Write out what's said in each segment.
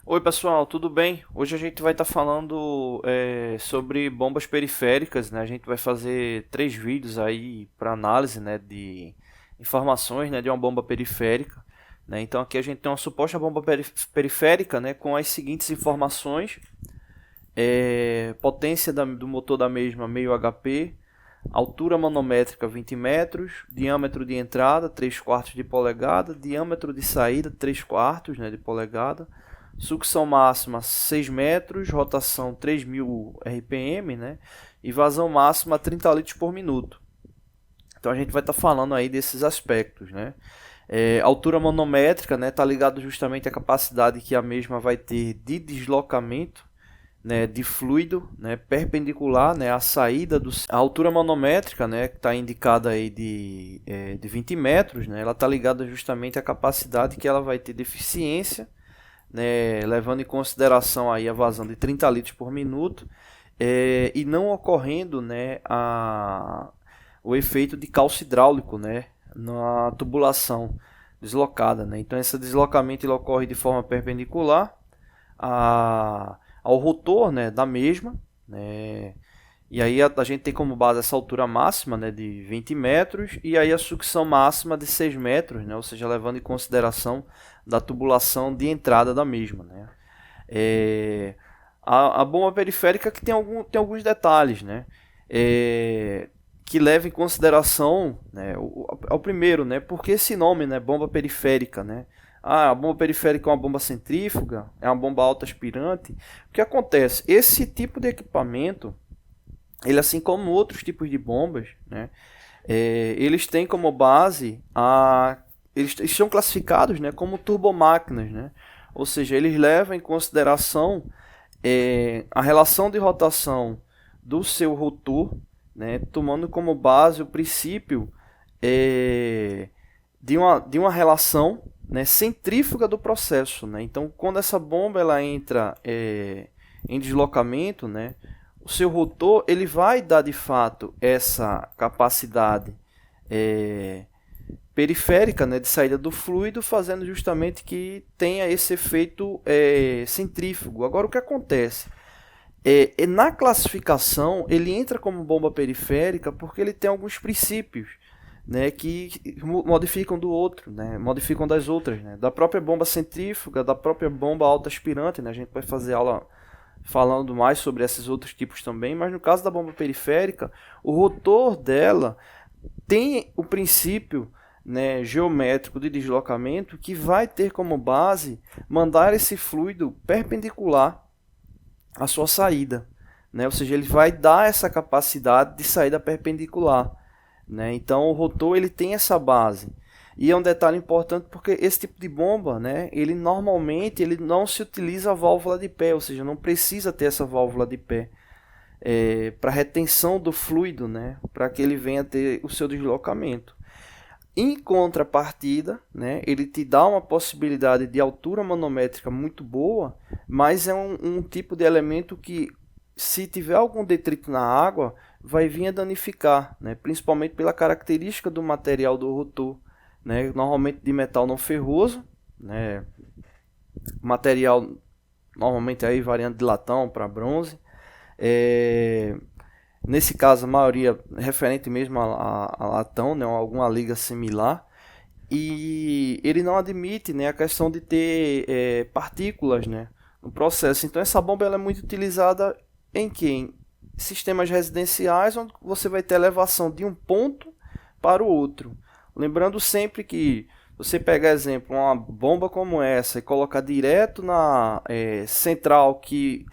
Oi pessoal, tudo bem? Hoje a gente vai estar falando sobre bombas periféricas, né? A gente vai fazer 3 vídeos aí para análise, né, de informações, né, de uma bomba periférica, né? Então aqui a gente tem uma suposta bomba periférica, né, com as seguintes informações: potência do motor da mesma meio HP, altura manométrica 20 metros, diâmetro de entrada 3 quartos de polegada, diâmetro de saída 3 quartos, né, de polegada, sucção máxima 6 metros, rotação 3000 RPM, né, e vazão máxima 30 litros por minuto. Então a gente vai estar falando aí desses aspectos, né. Altura manométrica, né, tá ligado justamente à capacidade que a mesma vai ter de deslocamento, né, de fluido, né, perpendicular, né, à saída a altura manométrica, né, que está indicada aí de 20 metros, né, ela está ligada justamente à capacidade que ela vai ter de eficiência, né, levando em consideração aí a vazão de 30 litros por minuto, e não ocorrendo, né, o efeito de calço hidráulico, né, na tubulação deslocada, né. Então esse deslocamento ele ocorre de forma perpendicular ao rotor, né, da mesma, né, e aí a gente tem como base essa altura máxima, né, de 20 metros e aí a sucção máxima de 6 metros, né, ou seja, levando em consideração da tubulação de entrada da mesma, né. A bomba periférica que tem alguns detalhes, né, que leva em consideração, né, o primeiro, né, porque esse nome, né, bomba periférica, né. A bomba periférica é uma bomba centrífuga, é uma bomba autoaspirante. O que acontece? Esse tipo de equipamento, ele assim como outros tipos de bombas, né, eles têm como base eles são classificados, né, como turbomáquinas, né, ou seja, eles levam em consideração a relação de rotação do seu rotor, né, tomando como base o princípio de uma relação, né, centrífuga do processo, né? Então, quando essa bomba ela entra em deslocamento, né, o seu rotor ele vai dar de fato essa capacidade periférica, né, de saída do fluido, fazendo justamente que tenha esse efeito centrífugo. Agora, o que acontece? Na classificação, ele entra como bomba periférica porque ele tem alguns princípios, né, que modificam do outro, né, modificam das outras, né, da própria bomba centrífuga, da própria bomba autoaspirante, né, a gente vai fazer aula falando mais sobre esses outros tipos também, mas no caso da bomba periférica, o rotor dela tem o princípio, né, geométrico de deslocamento que vai ter como base mandar esse fluido perpendicular à sua saída, né, ou seja, ele vai dar essa capacidade de saída perpendicular, né? Então o rotor ele tem essa base. E é um detalhe importante porque esse tipo de bomba, né, ele normalmente ele não se utiliza a válvula de pé, ou seja, não precisa ter essa válvula de pé para retenção do fluido, né, para que ele venha ter o seu deslocamento. Em contrapartida, né, ele te dá uma possibilidade de altura manométrica muito boa, mas é um tipo de elemento que, se tiver algum detrito na água, vai vir a danificar, né, principalmente pela característica do material do rotor, né, normalmente de metal não ferroso, né, material normalmente aí variando de latão para bronze. Nesse caso, a maioria referente mesmo a latão, né, alguma liga similar. E ele não admite, né, a questão de ter partículas, né, no processo. Então essa bomba ela é muito utilizada em que? Em sistemas residenciais, onde você vai ter elevação de um ponto para o outro. Lembrando sempre que você pegar, exemplo, uma bomba como essa e colocar direto na central que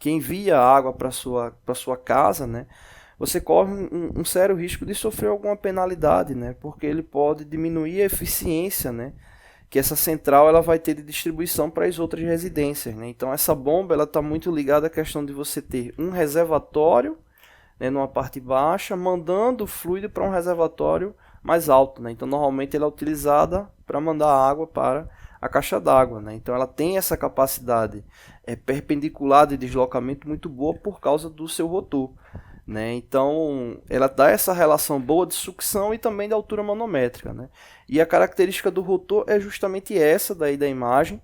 envia água para sua casa, né, você corre um sério risco de sofrer alguma penalidade, né, porque ele pode diminuir a eficiência, né, que essa central ela vai ter de distribuição para as outras residências, né. Então essa bomba ela está muito ligada à questão de você ter um reservatório, né, numa parte baixa, mandando fluido para um reservatório mais alto, né. Então normalmente ela é utilizada para mandar água para a caixa d'água, né. Então ela tem essa capacidade perpendicular de deslocamento muito boa por causa do seu rotor, né. Então ela dá essa relação boa de sucção e também de altura manométrica, né. E a característica do rotor é justamente essa daí da imagem,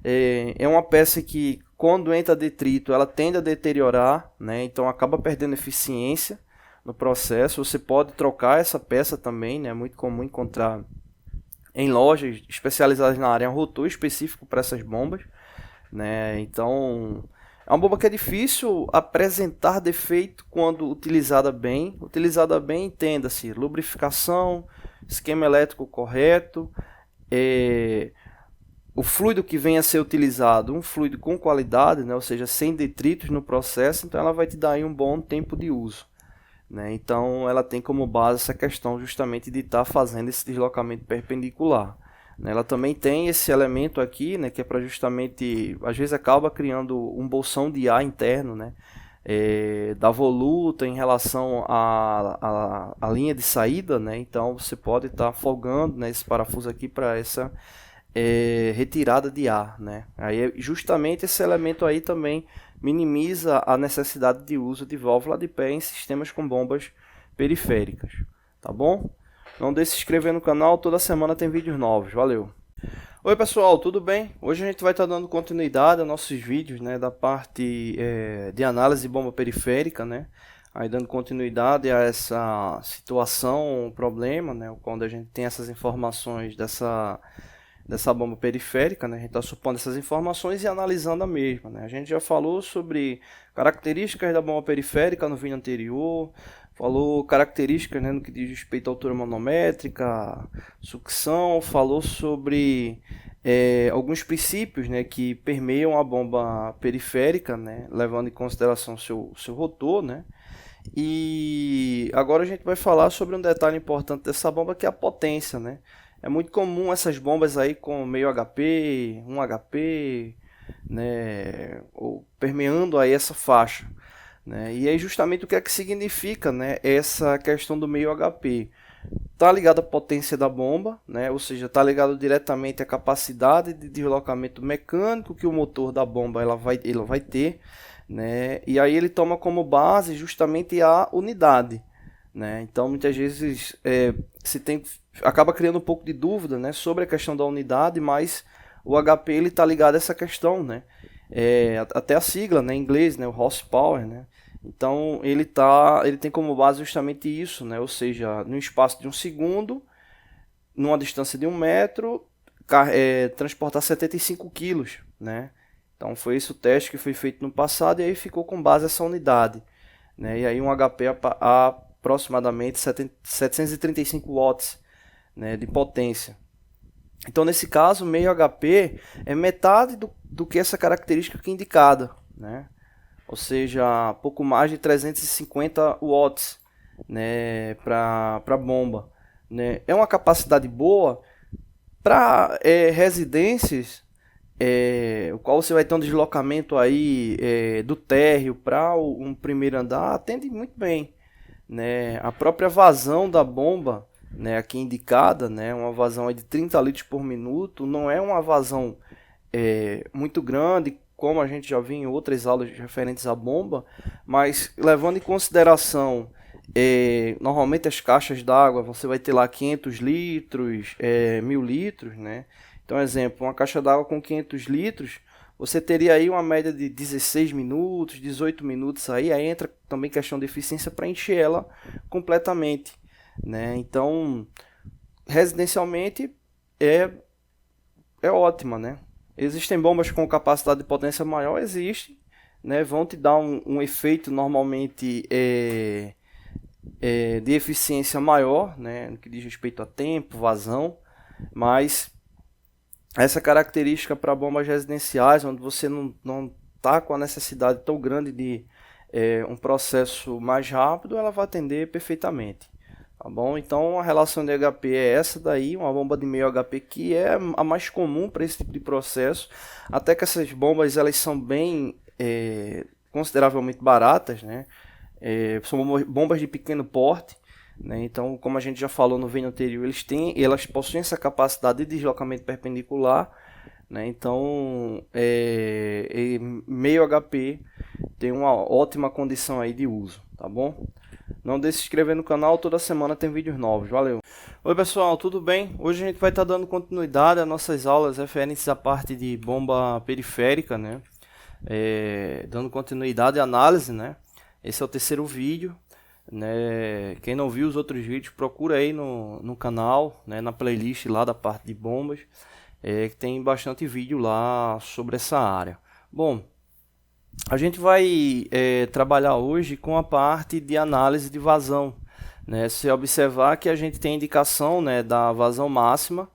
É uma peça que, quando entra detrito, ela tende a deteriorar, né? Então acaba perdendo eficiência no processo. Você pode trocar essa peça também, né? É muito comum encontrar em lojas especializadas na área um rotor específico para essas bombas, né? Então é uma bomba que é difícil apresentar defeito quando utilizada bem. Utilizada bem, entenda-se lubrificação, esquema elétrico correto, o fluido que venha a ser utilizado, um fluido com qualidade, né? Ou seja, sem detritos no processo, então ela vai te dar aí um bom tempo de uso, né? Então ela tem como base essa questão justamente de estar fazendo esse deslocamento perpendicular, né? Ela também tem esse elemento aqui, né, que é para justamente, às vezes acaba criando um bolsão de ar interno, né, da voluta em relação à linha de saída, né? Então você pode estar folgando, né, esse parafuso aqui para essa retirada de ar, né? Aí justamente esse elemento aí também minimiza a necessidade de uso de válvula de pé em sistemas com bombas periféricas, tá bom? Não deixe de se inscrever no canal, toda semana tem vídeos novos, valeu! Oi pessoal, tudo bem? Hoje a gente vai estar dando continuidade aos nossos vídeos, né, da parte de análise de bomba periférica, né? Aí dando continuidade a essa situação, problema, né, quando a gente tem essas informações dessa bomba periférica, né? A gente está supondo essas informações e analisando a mesma, né? A gente já falou sobre características da bomba periférica no vídeo anterior, falou características, né, no que diz respeito à altura manométrica, sucção, falou sobre alguns princípios, né, que permeiam a bomba periférica, né, levando em consideração seu rotor, né? E agora a gente vai falar sobre um detalhe importante dessa bomba, que é a potência, né? É muito comum essas bombas aí com meio HP, 1 HP, né, ou permeando aí essa faixa, né? E aí justamente o que é que significa, né, essa questão do meio HP? Tá ligado à potência da bomba, né? Ou seja, tá ligado diretamente à capacidade de deslocamento mecânico que o motor da bomba ela vai ter, né? E aí ele toma como base justamente a unidade, né? Então muitas vezes acaba criando um pouco de dúvida, né, sobre a questão da unidade, mas o HP ele está ligado a essa questão, né? Até a sigla, né, em inglês, né, o horsepower, né? Então ele tem como base justamente isso, né? Ou seja, no espaço de 1 segundo, numa distância de 1 metro, transportar 75 quilos, né? Então foi esse o teste que foi feito no passado e aí ficou com base essa unidade, né? E aí um HP aproximadamente 735 watts, né, de potência. Então nesse caso, meio HP é metade do que essa característica aqui indicada, né? Ou seja, pouco mais de 350 watts, né, para bomba, né? É uma capacidade boa para residências, o qual você vai ter um deslocamento aí do térreo para um primeiro andar, atende muito bem, né? A própria vazão da bomba, né, aqui indicada, né, uma vazão aí de 30 litros por minuto, não é uma vazão muito grande, como a gente já viu em outras aulas referentes à bomba, mas levando em consideração, normalmente as caixas d'água, você vai ter lá 500 litros, 1000 litros, né? Então, exemplo, uma caixa d'água com 500 litros, você teria aí uma média de 16 minutos, 18 minutos aí entra também questão de eficiência para encher ela completamente, né? Então, residencialmente é ótima, né? Existem bombas com capacidade de potência maior, existem, né? Vão te dar um efeito normalmente de eficiência maior, né? No que diz respeito a tempo, vazão, mas essa característica para bombas residenciais, onde você não está com a necessidade tão grande de um processo mais rápido, ela vai atender perfeitamente. Tá bom? Então a relação de HP é essa daí, uma bomba de meio HP que é a mais comum para esse tipo de processo. Até que essas bombas elas são bem consideravelmente baratas, né? São bombas de pequeno porte, né? Então, como a gente já falou no vídeo anterior, elas possuem essa capacidade de deslocamento perpendicular, né? Então, meio HP tem uma ótima condição aí de uso, tá bom? Não deixe de se inscrever no canal, toda semana tem vídeos novos. Valeu! Oi pessoal, tudo bem? Hoje a gente vai estar dando continuidade às nossas aulas referentes à parte de bomba periférica, né? Dando continuidade à análise, né? Esse é o terceiro vídeo, né? Quem não viu os outros vídeos, procura aí no canal, né? Na playlist lá da parte de bombas, que tem bastante vídeo lá sobre essa área. Bom, a gente vai trabalhar hoje com a parte de análise de vazão, né? Se observar que a gente tem indicação, né, da vazão máxima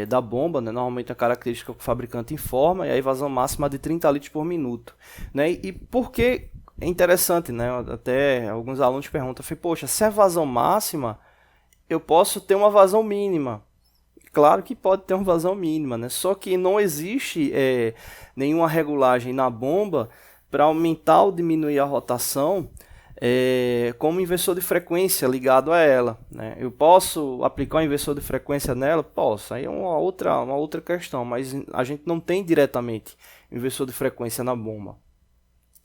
da bomba, né? Normalmente a característica que o fabricante informa, e aí vazão máxima de 30 litros por minuto, né? E por que é interessante, né? Até alguns alunos perguntam, poxa, se é vazão máxima, eu posso ter uma vazão mínima. Claro que pode ter uma vazão mínima, né? Só que não existe nenhuma regulagem na bomba para aumentar ou diminuir a rotação como inversor de frequência ligado a ela, né? Eu posso aplicar um inversor de frequência nela? Posso, aí é uma outra questão, mas a gente não tem diretamente inversor de frequência na bomba.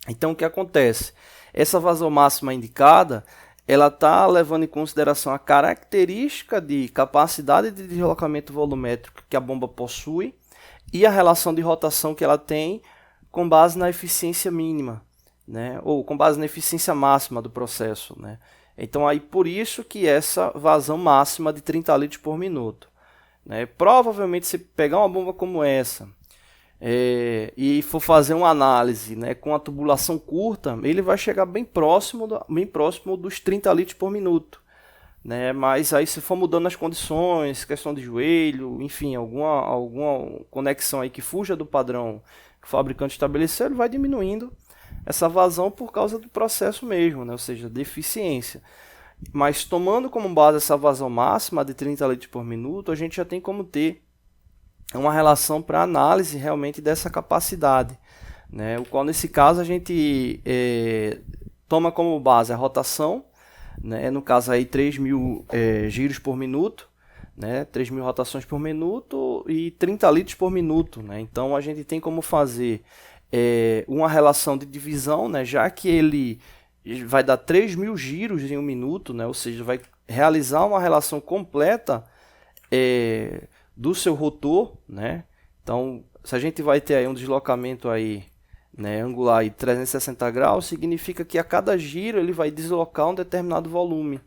Então o que acontece? Essa vazão máxima indicada, ela está levando em consideração a característica de capacidade de deslocamento volumétrico que a bomba possui e a relação de rotação que ela tem com base na eficiência mínima, né? Ou com base na eficiência máxima do processo, né? Então, aí por isso que essa vazão máxima de 30 litros por minuto, né? Provavelmente, se pegar uma bomba como essa e for fazer uma análise, né, com a tubulação curta, ele vai chegar bem próximo dos 30 litros por minuto, né? Mas aí, se for mudando as condições, questão de joelho, enfim, alguma conexão aí que fuja do padrão que o fabricante estabeleceu, ele vai diminuindo essa vazão por causa do processo mesmo, né? Ou seja, de eficiência. Mas tomando como base essa vazão máxima de 30 litros por minuto, a gente já tem como ter uma relação para análise realmente dessa capacidade, né? O qual nesse caso a gente toma como base a rotação, né? No caso aí 3.000 giros por minuto, né? 3.000 rotações por minuto e 30 litros por minuto, né? Então a gente tem como fazer uma relação de divisão, né? Já que ele vai dar 3.000 giros em um minuto, né? Ou seja, vai realizar uma relação completa do seu rotor, né? Então, se a gente vai ter aí um deslocamento aí, né, angular de 360 graus, significa que a cada giro ele vai deslocar um determinado volume,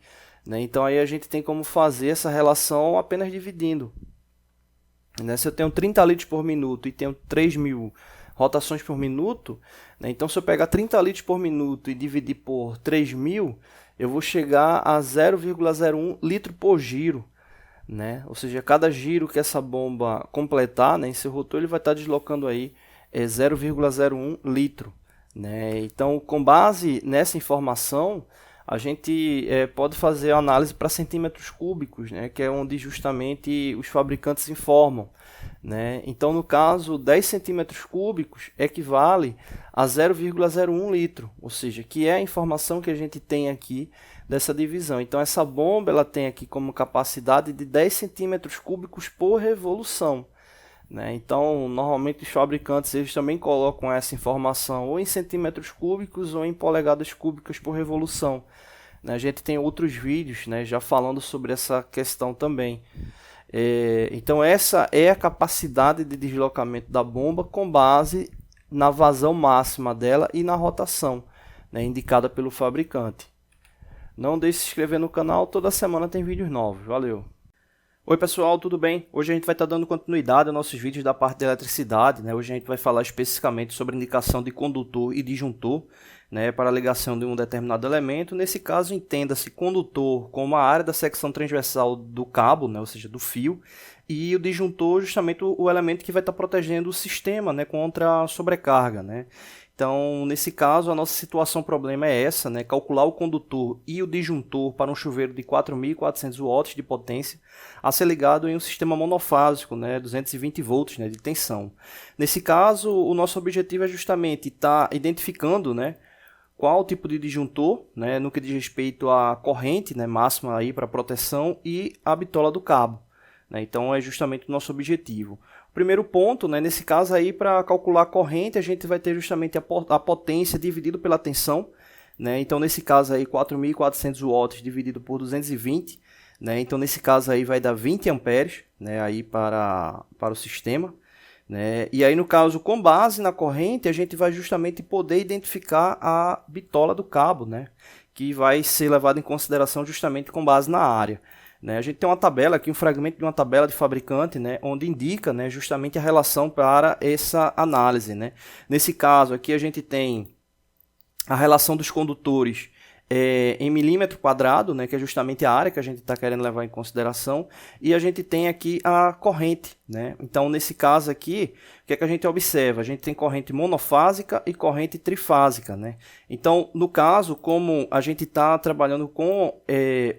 né? Então aí a gente tem como fazer essa relação apenas dividindo, né? Se eu tenho 30 litros por minuto e tenho 3.000 rotações por minuto, né? Então se eu pegar 30 litros por minuto e dividir por 3.000, eu vou chegar a 0,01 litro por giro, né? Ou seja, cada giro que essa bomba completar, né, em seu rotor, ele vai estar deslocando aí 0,01 litro, né? Então, com base nessa informação, a gente pode fazer a análise para centímetros cúbicos, né, que é onde justamente os fabricantes informam, né? Então, no caso, 10 centímetros cúbicos equivale a 0,01 litro, ou seja, que é a informação que a gente tem aqui dessa divisão. Então, essa bomba ela tem aqui como capacidade de 10 centímetros cúbicos por revolução, né? Então, normalmente os fabricantes eles também colocam essa informação ou em centímetros cúbicos ou em polegadas cúbicas por revolução, né? A gente tem outros vídeos, né, já falando sobre essa questão também. Então, essa é a capacidade de deslocamento da bomba com base na vazão máxima dela e na rotação, né, indicada pelo fabricante. Não deixe de se inscrever no canal, toda semana tem vídeos novos. Valeu! Oi pessoal, tudo bem? Hoje a gente vai estar dando continuidade aos nossos vídeos da parte da eletricidade, né? Hoje a gente vai falar especificamente sobre a indicação de condutor e disjuntor, né, para a ligação de um determinado elemento. Nesse caso, entenda-se condutor como a área da secção transversal do cabo, né, ou seja, do fio, e o disjuntor justamente o elemento que vai estar protegendo o sistema, né, contra a sobrecarga, né? Então, nesse caso, a nossa situação problema é essa, né? Calcular o condutor e o disjuntor para um chuveiro de 4.400 watts de potência a ser ligado em um sistema monofásico, né? 220 volts, né? De tensão. Nesse caso, o nosso objetivo é justamente estar identificando, né, qual tipo de disjuntor, né, no que diz respeito à corrente, né, máxima aí para proteção e a bitola do cabo, né? Então, é justamente o nosso objetivo. Primeiro ponto, né, nesse caso aí, para calcular a corrente, a gente vai ter justamente a potência dividido pela tensão, né? Então nesse caso aí 4.400 watts dividido por 220, né? Então nesse caso aí vai dar 20 amperes, né? Aí para o sistema, né? E aí no caso, com base na corrente, a gente vai justamente poder identificar a bitola do cabo, né? Que vai ser levado em consideração justamente com base na área. Né? A gente tem uma tabela aqui, um fragmento de uma tabela de fabricante, né, onde indica, né, justamente a relação para essa análise. Né? Nesse caso aqui a gente tem a relação dos condutores em milímetro quadrado, né, que é justamente a área que a gente está querendo levar em consideração, e a gente tem aqui a corrente. Né? Então, nesse caso aqui, o que é que a gente observa? A gente tem corrente monofásica e corrente trifásica. Né? Então, no caso, como a gente está trabalhando com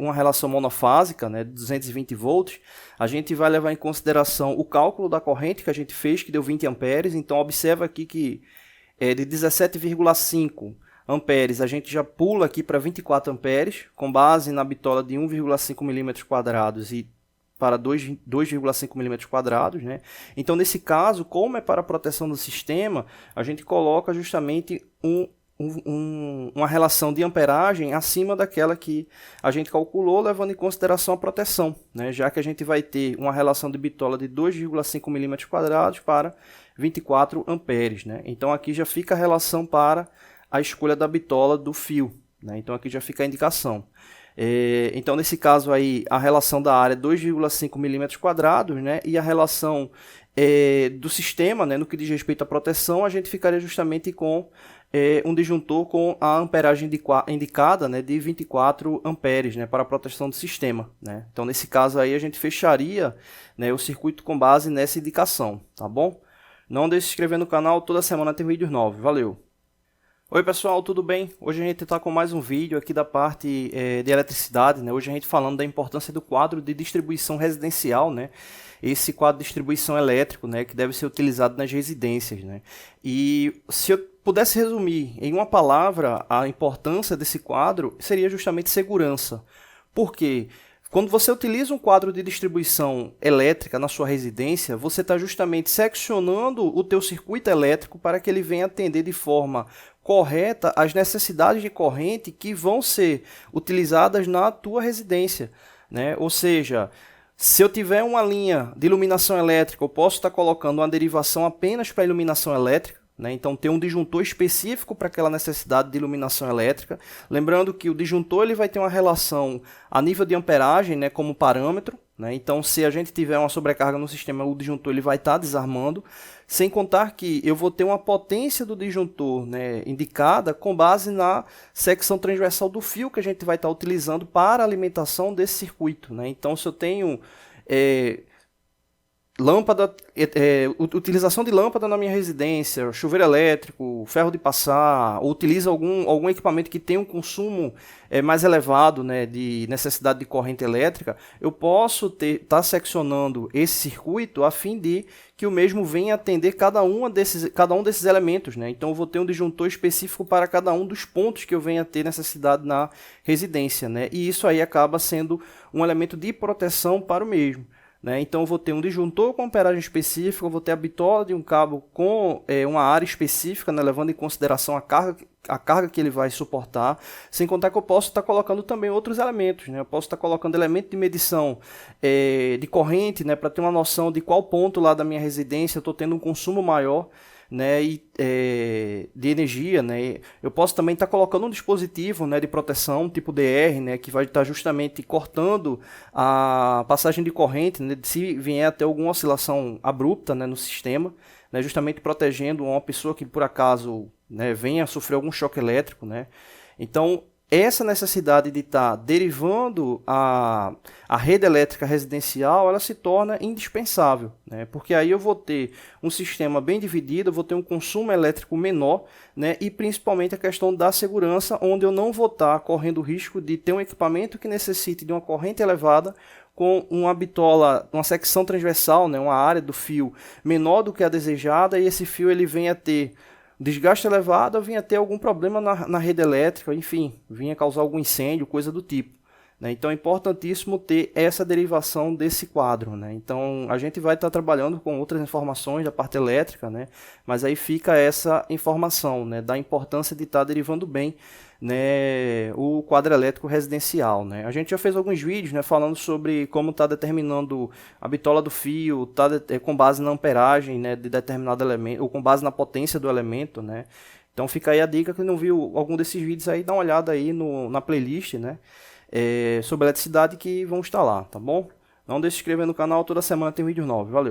uma relação monofásica, né, de 220 volts, a gente vai levar em consideração o cálculo da corrente que a gente fez, que deu 20 amperes. Então, observa aqui que de 17,5 amperes, a gente já pula aqui para 24 amperes, com base na bitola de 1,5 milímetros quadrados e para 2,5 milímetros quadrados. Né? Então, nesse caso, como é para a proteção do sistema, a gente coloca justamente uma relação de amperagem acima daquela que a gente calculou, levando em consideração a proteção, né? Já que a gente vai ter uma relação de bitola de 2,5 milímetros quadrados para 24 amperes. Né? Então, aqui já fica a relação para a escolha da bitola do fio. Né? Então, aqui já fica a indicação. Então, nesse caso aí, a relação da área é 2,5 milímetros quadrados, né? E a relação do sistema, né, no que diz respeito à proteção, a gente ficaria justamente com um disjuntor com a amperagem indicada, né, de 24 amperes, né, para a proteção do sistema. Né? Então, nesse caso aí, a gente fecharia, né, o circuito com base nessa indicação. Tá bom? Não deixe de se inscrever no canal, toda semana tem vídeos novos. Valeu! Oi pessoal, tudo bem? Hoje a gente está com mais um vídeo aqui da parte de eletricidade, né? Hoje a gente falando da importância do quadro de distribuição residencial, né? Esse quadro de distribuição elétrico, né, que deve ser utilizado nas residências. Né? E se eu pudesse resumir em uma palavra a importância desse quadro, seria justamente segurança. Por quê? Quando você utiliza um quadro de distribuição elétrica na sua residência, você está justamente seccionando o teu circuito elétrico para que ele venha atender de forma correta as necessidades de corrente que vão ser utilizadas na tua residência. Né? Ou seja, se eu tiver uma linha de iluminação elétrica, eu posso estar colocando uma derivação apenas para iluminação elétrica. Né? Então, ter um disjuntor específico para aquela necessidade de iluminação elétrica. Lembrando que o disjuntor ele vai ter uma relação a nível de amperagem, né, como parâmetro. Né? Então, se a gente tiver uma sobrecarga no sistema, o disjuntor ele vai estar desarmando. Sem contar que eu vou ter uma potência do disjuntor, né, indicada com base na secção transversal do fio que a gente vai estar utilizando para a alimentação desse circuito. Né? Então, se eu tenho lâmpada, utilização de lâmpada na minha residência, chuveiro elétrico, ferro de passar, ou utiliza algum equipamento que tem um consumo mais elevado, né, de necessidade de corrente elétrica, eu posso estar seccionando esse circuito a fim de que o mesmo venha atender cada um desses elementos. Né? Então eu vou ter um disjuntor específico para cada um dos pontos que eu venha a ter necessidade na residência. Né? E isso aí acaba sendo um elemento de proteção para o mesmo. Né? Então eu vou ter um disjuntor com amperagem específica, eu vou ter a bitola de um cabo com uma área específica, né, levando em consideração a carga que ele vai suportar, sem contar que eu posso estar colocando também outros elementos. Né? Eu posso estar colocando elemento de medição de corrente, né, para ter uma noção de qual ponto lá da minha residência eu estou tendo um consumo maior, né, de energia. Né? Eu posso também estar colocando um dispositivo, né, de proteção tipo DR, né, que vai estar justamente cortando a passagem de corrente, né, se vier a ter alguma oscilação abrupta, né, no sistema, né, justamente protegendo uma pessoa que por acaso, né, venha a sofrer algum choque elétrico. Né? Então, essa necessidade de estar derivando a rede elétrica residencial, ela se torna indispensável, né? Porque aí eu vou ter um sistema bem dividido, eu vou ter um consumo elétrico menor, né? E principalmente a questão da segurança, onde eu não vou estar correndo o risco de ter um equipamento que necessite de uma corrente elevada com uma bitola, uma secção transversal, né? Uma área do fio menor do que a desejada, e esse fio ele venha a ter desgaste elevado, vinha ter algum problema na rede elétrica, enfim, vinha causar algum incêndio, coisa do tipo. né? Então é importantíssimo ter essa derivação desse quadro, né? Então a gente vai estar trabalhando com outras informações da parte elétrica, né? Mas aí fica essa informação, né? Da importância de estar derivando bem, né, o quadro elétrico residencial, né? A gente já fez alguns vídeos, né, falando sobre como está determinando a bitola do fio, com base na amperagem, né, de determinado elemento, ou com base na potência do elemento, né? Então fica aí a dica, que não viu algum desses vídeos aí, dá uma olhada aí na playlist, né, sobre eletricidade, que vão estar lá, tá bom? Não deixe de se inscrever no canal, toda semana tem vídeo novo. Valeu!